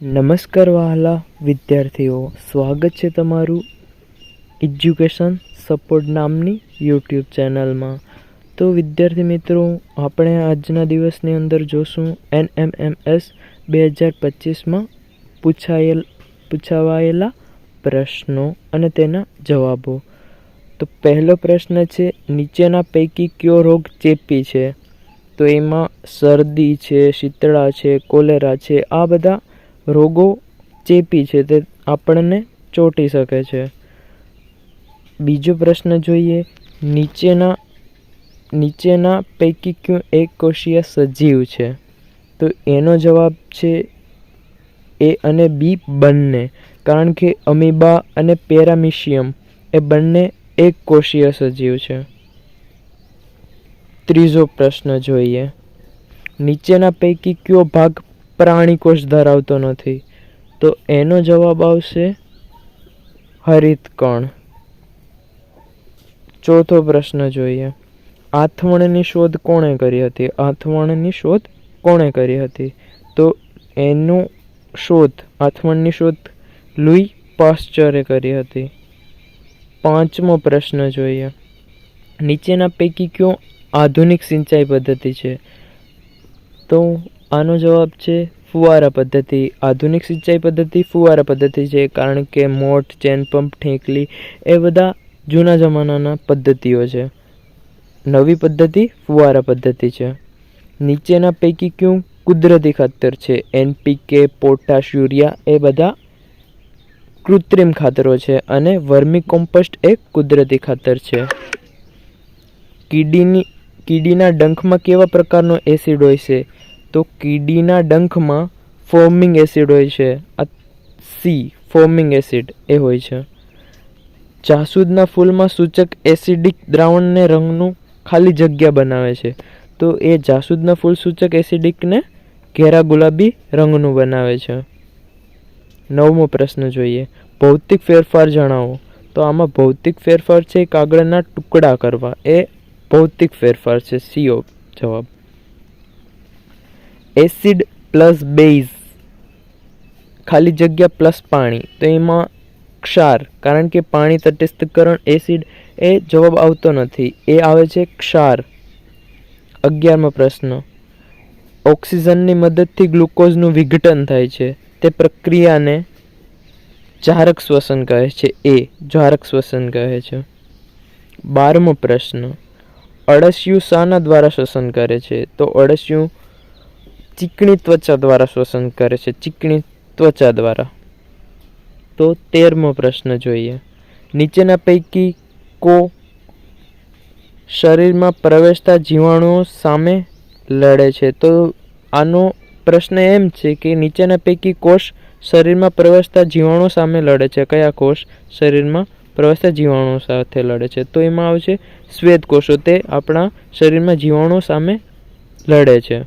નમસ્કાર વહાલા વિદ્યાર્થીઓ, સ્વાગત છે તમારું એજ્યુકેશન સપોર્ટ નામની યુટ્યુબ ચેનલમાં. તો વિદ્યાર્થી મિત્રો, આપણે આજના દિવસની અંદર જોશું NMMS 2025માં પૂછાવાયેલા પ્રશ્નો અને તેના જવાબો. તો પહેલો પ્રશ્ન છે, નીચેના પૈકી કયો રોગ ચેપી છે? તો એમાં શરદી છે, શીતળા છે, કોલેરા છે. આ બધા રોગો ચેપી છે, તે આપણને ચોંટી શકે છે. બીજો પ્રશ્ન જોઈએ, નીચેના પૈકી કયું એક કોષીય સજીવ છે? તો એનો જવાબ છે A અને B બંને, કારણ કે અમીબા અને પેરામિશિયમ એ બંને એક કોષીય સજીવ છે. ત્રીજો પ્રશ્ન જોઈએ, નીચેના પૈકી કયો ભાગ પ્રાણી કોષ ધરાવતો નથી? તો એનો જવાબ આવશે હરિતકણ. ચોથો પ્રશ્ન જોઈએ, આથવણની શોધ કોણે કરી હતી? આથવણની શોધ કોણે કરી હતી? તો આથવણની શોધ લુઈ પાસ્ચરે કરી હતી. પાંચમો પ્રશ્ન જોઈએ, નીચેના પૈકી કયો આધુનિક સિંચાઈ પદ્ધતિ છે? તો આનો જવાબ છે ફુવારા પદ્ધતિ. આધુનિક સિંચાઈ પદ્ધતિ ફુવારા પદ્ધતિ છે, કારણ કે મોટ, ચેન પંપ, ઠેકલી એ બધા જૂના જમાનાના પદ્ધતિઓ છે. નવી પદ્ધતિ ફુવારા પદ્ધતિ છે. નીચેના પૈકી કયું કુદરતી ખાતર છે? NPK, પોટાશ, યુરિયા એ બધા કૃત્રિમ ખાતરો છે અને વર્મી કોમ્પોસ્ટ એ કુદરતી ખાતર છે. કીડીના ડંખમાં કેવા પ્રકારનો એસિડ હોય છે? તો કીડીના ડંખમાં ફોમિંગ એસિડ હોય છે. ફોમિંગ એસિડ એ હોય છે. જાસૂદના ફૂલમાં સૂચક એસિડિક દ્રાવણને રંગનું ખાલી જગ્યા બનાવે છે. તો એ જાસૂદના ફૂલ સૂચક એસિડિકને ઘેરા ગુલાબી રંગનું બનાવે છે. નવમો પ્રશ્ન જોઈએ, ભૌતિક ફેરફાર જણાવો. તો આમાં ભૌતિક ફેરફાર છે કાગળના ટુકડા કરવા, એ ભૌતિક ફેરફાર છે. CO જવાબ. એસિડ પ્લસ બેઝ ખાલી જગ્યા પ્લસ પાણી, તો એમાં ક્ષાર, કારણ કે પાણી તટસ્થકરણ એસિડ એ જવાબ આવતો નથી, એ આવે છે ક્ષાર. 11મો પ્રશ્ન, ઓક્સિજનની મદદથી ગ્લુકોઝનું વિઘટન થાય છે, તે પ્રક્રિયાને જારક શ્વસન કહે છે. જારક શ્વસન કહે છે. 12મો પ્રશ્ન, અળસિયું શાના દ્વારા શ્વસન કરે છે? તો અળસિયું ચીકણી ત્વચા દ્વારા શ્વસન કરે છે. ચીકણી ત્વચા દ્વારા. તો 13મો પ્રશ્ન જોઈએ, નીચેના પૈકી શરીરમાં પ્રવેશતા જીવાણુઓ સામે લડે છે? તો આનો પ્રશ્ન એમ છે કે નીચેના પૈકી કોષ શરીરમાં પ્રવેશતા જીવાણુઓ સામે લડે છે. કયા કોષ શરીરમાં પ્રવેશતા જીવાણુઓ સાથે લડે છે? તો એમાં આવશે શ્વેત કોષો, તે આપણા શરીરમાં જીવાણુઓ સામે લડે છે.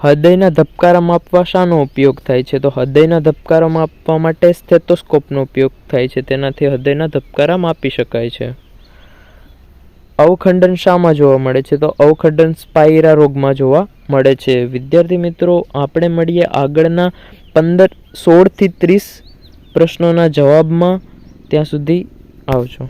હૃદયના ધબકારા માપવા શાનો ઉપયોગ થાય છે? તો હૃદયના ધબકારા માપવા માટે સ્ટેથોસ્કોપનો ઉપયોગ થાય છે. તેનાથી હૃદયના ધબકારા માપી શકાય છે. અવખંડન શામાં જોવા મળે છે? તો અવખંડન સ્પાઇરા રોગમાં જોવા મળે છે. વિદ્યાર્થી મિત્રો, આપણે મળીએ આગળના 16 થી 30 પ્રશ્નોના જવાબમાં. ત્યાં સુધી આવજો.